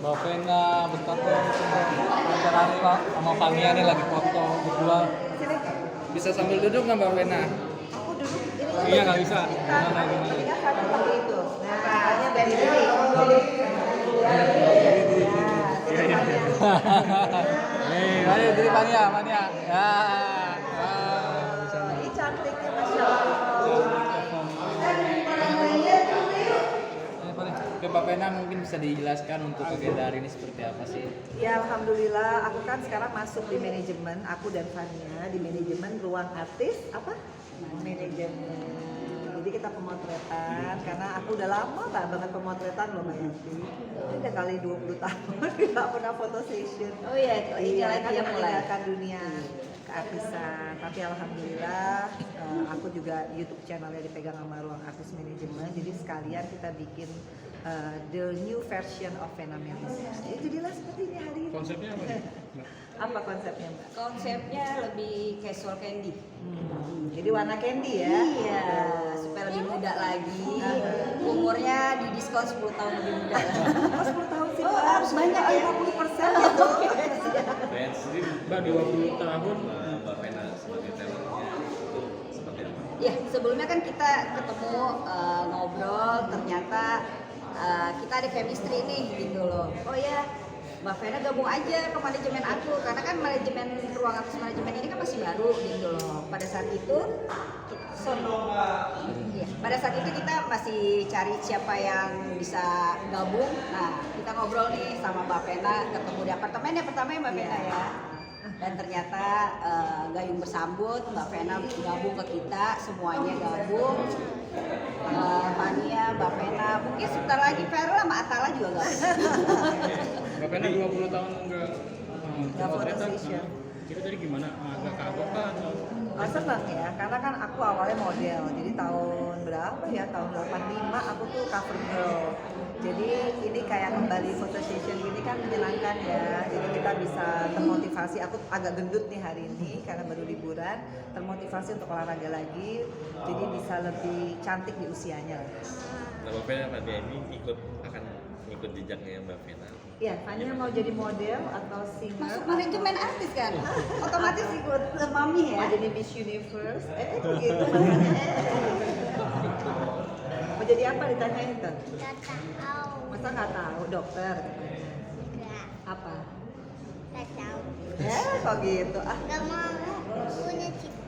Mbak Vena, bentar dong. Bentar nih Pak, sama Fania nih lagi foto berdua. Bisa sambil duduk nggak Mbak Vena? Aku duduk ini. Iya nggak bisa. Gimana Tadi gimana? kan Fani pakai itu. Nah, hanya berdiri. Nih, ayo jadi Fania, Fania. Ya. Bisa nih. Ini cantiknya Masya Allah. Oke Mbak Vena, mungkin bisa dijelaskan untuk agenda hari ini seperti apa sih? Ya alhamdulillah, aku kan sekarang masuk di manajemen, aku dan Fania di manajemen ruang artis apa? Manajemen. Jadi kita pemotretan karena aku udah lama banget pemotretan loh Mbak Yanti. Udah kali 20 tahun nggak pernah foto session. Oh iya, ini Iya, lagi kan ya mulai. meninggalkan dunia keartisan. Tapi alhamdulillah aku juga YouTube channelnya dipegang sama Ruang Artis Manajemen. Jadi sekalian kita bikin the new version of Vena Melisa. Ya, jadilah seperti ini hari ini. Konsepnya apa nih? Apa konsepnya Mbak? Konsepnya lebih casual candy. Jadi warna candy ya? Iya, supaya lebih muda lagi. Umurnya di diskon 10 tahun lebih muda. Oh 10 tahun sih Oh, Mbak. harus banyak ya? 50% gitu. Ben sendiri Mbak 20 tahun. Mbak Vena sebagai talentnya itu seperti apa? Ya, sebelumnya kan kita ketemu ngobrol, ternyata kita ada chemistry nih gitu loh. Oh ya, Mbak Vena gabung aja ke manajemen aku karena kan manajemen ruang artis manajemen ini kan masih baru gitu loh. Pada saat itu, iya, pada saat itu kita masih cari siapa yang bisa gabung. Nah, kita ngobrol nih sama Mbak Vena, ketemu di apartemen yang pertama ya Mbak Vena ya. Dan ternyata gayung bersambut, Mbak Vena gabung ke kita, semuanya gabung. Fania, Mbak Vena, mungkin sebentar lagi Ferel sama Atala juga gabung. Mbak Vena 20 tahun enggak Nggak foto session. Kita tadi gimana? Agak kagok kah atau? Oh seneng ya, karena kan aku awalnya model, jadi tahun berapa ya, tahun 85 aku tuh cover girl. Jadi ini kayak kembali foto session gini kan menyenangkan ya, jadi kita bisa termotivasi, aku agak gendut nih hari ini karena baru liburan, termotivasi untuk olahraga lagi, jadi bisa lebih cantik di usianya lah. Nah, Mbak Vena Fania ini akan ikut jejaknya Mbak Vena. Iya, Fania mau jadi model atau singer? Masuk manajemen artis kan, otomatis ikut mami ya. Mau jadi Miss Universe? Begitu makanya. Mau jadi apa ditanyain tuh? Gak tahu. Masa nggak tahu dokter? Gak. Apa? Gak tahu. Kok gitu? Gak mau punya cita.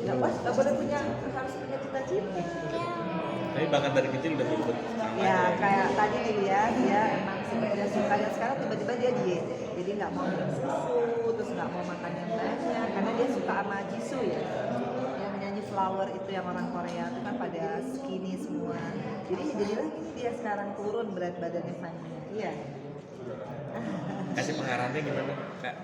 Nggak boleh punya, harus punya cita-cita. Tapi bahkan dari kecil udah ikut sama Ya aja. kayak tadi dilihat dia emang sebenarnya suka, dan sekarang tiba-tiba dia diet. Jadi nggak mau minum susu, terus nggak mau makan yang banyak, karena dia suka sama Jisoo ya. Yang menyanyi Flower itu yang orang Korea itu kan pada skinny semua. Jadi jadilah gini dia sekarang turun berat badannya Fania. Iya. Kasih pengarahannya gimana Kak?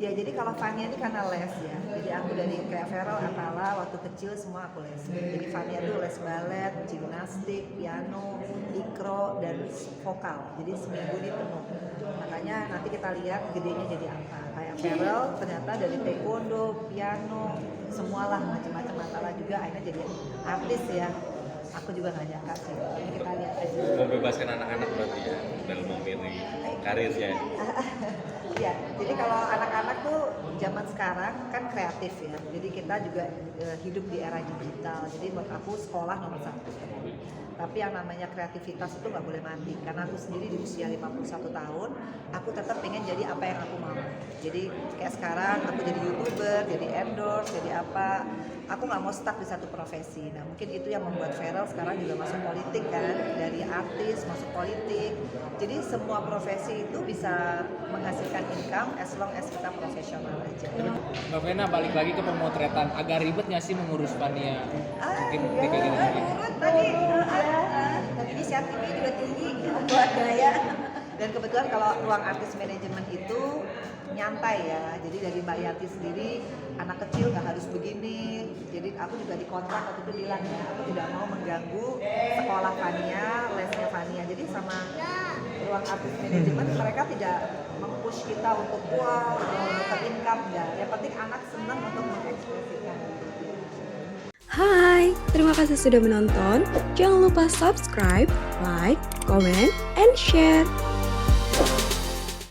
Ya jadi kalau Fania ini karena les ya, jadi aku dari kayak Ferel, Atala waktu kecil semua aku les. Jadi Fania tuh les balet, gimnastik, piano, ikro, dan vokal. Jadi seminggu ini penuh. Makanya nanti kita lihat gedenya jadi apa. Kayak Ferel ternyata dari taekwondo, piano, semualah macam-macam. Atala juga akhirnya jadi artis ya. Aku juga nggak nyangka sih. Ini kita lihat aja. Membebaskan anak-anak berarti ya dalam memilih karirnya. Ya, jadi kalau anak-anak tuh zaman sekarang kan kreatif ya. Jadi kita juga hidup di era digital. Jadi buat aku sekolah nomor satu. Tapi yang namanya kreativitas itu nggak boleh mati. Karena aku sendiri di usia 51 tahun, aku tetap pengen jadi apa yang aku mau. Jadi kayak sekarang aku jadi YouTuber, jadi endorse, jadi apa. Aku nggak mau stuck di satu profesi. Nah mungkin itu yang membuat Ferel sekarang juga masuk politik kan. Dari artis masuk politik. Jadi semua profesi itu bisa menghasilkan income as long as kita profesional aja. Mbak Vena balik lagi ke pemotretan, agak ribet nggak sih mengurus Fania? Mungkin ya, kayak gini. Urut tadi, inisiatifnya juga tinggi buat gaya. Dan kebetulan kalau ruang artis manajemen itu nyantai ya, jadi dari Mbak Yati sendiri anak kecil nggak harus begini. Jadi aku juga di kontrak waktu itu bilang ya, aku tidak mau mengganggu sekolah Fania, lesnya Fania. Jadi sama ruang artis manajemen mereka tidak mempush kita untuk wow, untuk income ya. Yang penting anak senang untuk mengekspresikan. Hai, terima kasih sudah menonton. Jangan lupa subscribe, like, comment, and share.